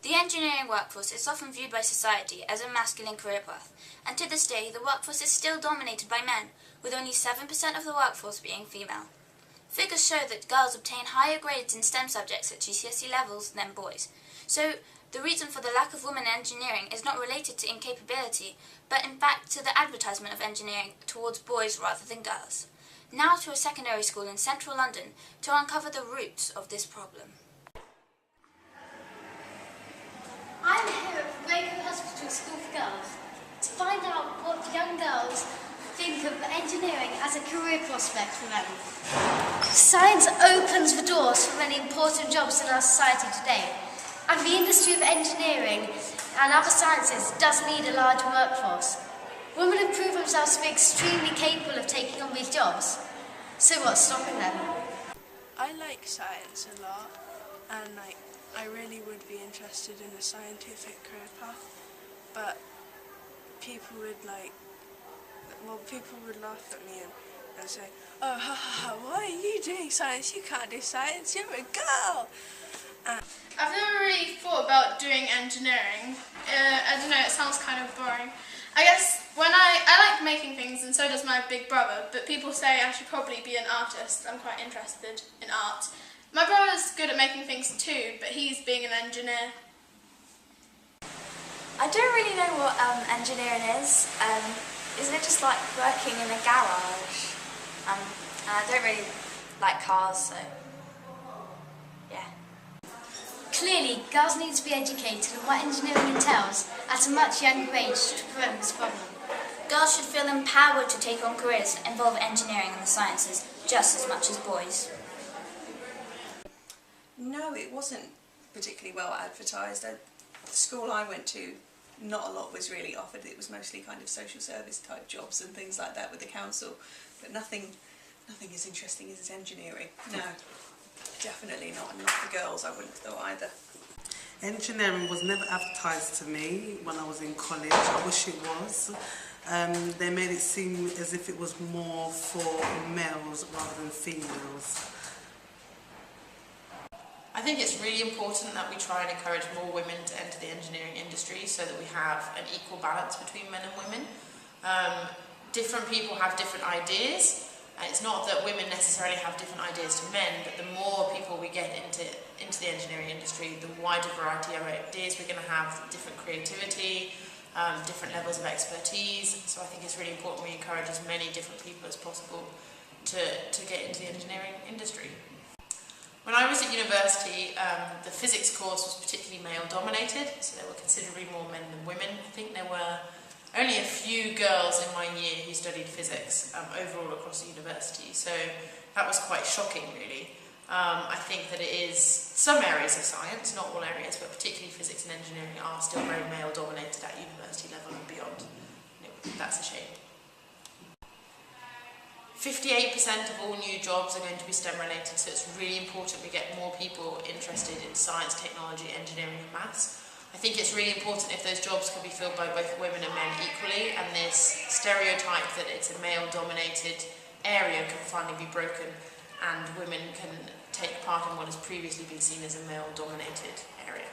The engineering workforce is often viewed by society as a masculine career path, and to this day the workforce is still dominated by men, with only 7% of the workforce being female. Figures show that girls obtain higher grades in STEM subjects at GCSE levels than boys, so the reason for the lack of women in engineering is not related to incapability, but in fact to the advertisement of engineering towards boys rather than girls. Now to a secondary school in central London to uncover the roots of this problem. I'm here at Braco Hospital School for Girls to find out what young girls think of engineering as a career prospect for them. Science opens the doors for many important jobs in our society today, and the industry of engineering and other sciences does need a large workforce. Women have proven themselves to be extremely capable of taking on these jobs. So what's stopping them? I like science a lot, and I really would be interested in a scientific career path, but people would laugh at me and say, "Oh, ha ha ha, why are you doing science? You can't do science, you're a girl." I've never really thought about doing engineering. I don't know, it sounds kind of boring. I guess when I like making things, and so does my big brother, but people say I should probably be an artist. I'm quite interested in art. My brother's good at making things too, but he's being an engineer. I don't really know what engineering is. Isn't it just like working in a garage? And I don't really like cars, so yeah. Clearly, girls need to be educated on what engineering entails at a much younger age to prevent this problem. Girls should feel empowered to take on careers that involve engineering and the sciences just as much as boys. No, it wasn't particularly well advertised. The school I went to, not a lot was really offered. It was mostly kind of social service type jobs and things like that with the council, but nothing as interesting as engineering. No, definitely not. And not for girls, I wouldn't have thought either. Engineering was never advertised to me when I was in college. I wish it was. They made it seem as if it was more for males rather than females. I think it's really important that we try and encourage more women to enter the engineering industry so that we have an equal balance between men and women. Different people have different ideas. It's not that women necessarily have different ideas to men, but the more people we get into the engineering industry, the wider variety of ideas we're going to have, different creativity, different levels of expertise. So I think it's really important we encourage as many different people as possible to get into the engineering industry. When I was at university, the physics course was particularly male-dominated, so there were considerably more men than women. I think there were only a few girls in my year who studied physics overall across the university, so that was quite shocking, really. I think that it is some areas of science, not all areas, but particularly physics and engineering are still very male-dominated at university level and beyond. That's a shame. 58% of all new jobs are going to be STEM related, so it's really important we get more people interested in science, technology, engineering and maths. I think it's really important if those jobs can be filled by both women and men equally, and this stereotype that it's a male-dominated area can finally be broken and women can take part in what has previously been seen as a male-dominated area.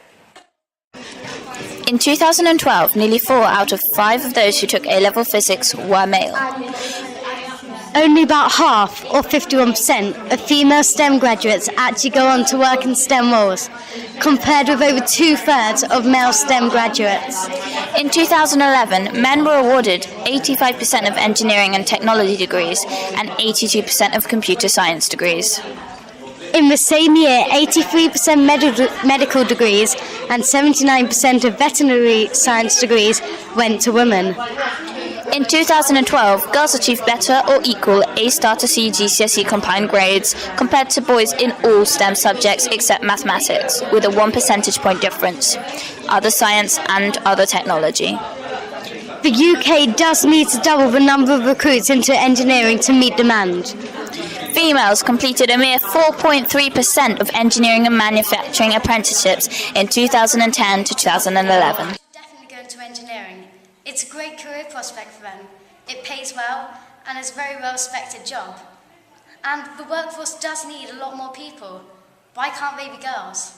In 2012, nearly 4 out of 5 of those who took A-level physics were male. Only about half, or 51%, of female STEM graduates actually go on to work in STEM roles, compared with over 2/3 of male STEM graduates. In 2011, men were awarded 85% of engineering and technology degrees and 82% of computer science degrees. In the same year, 83% medical degrees and 79% of veterinary science degrees went to women. In 2012, girls achieved better or equal A-star to C GCSE combined grades compared to boys in all STEM subjects except mathematics, with a 1 percentage point difference, other science and other technology. The UK does need to double the number of recruits into engineering to meet demand. Females completed a mere 4.3% of engineering and manufacturing apprenticeships in 2010 to 2011. Definitely go into engineering. It's a great career prospect for them. It pays well and is a very well-respected job. And the workforce does need a lot more people. Why can't they be girls?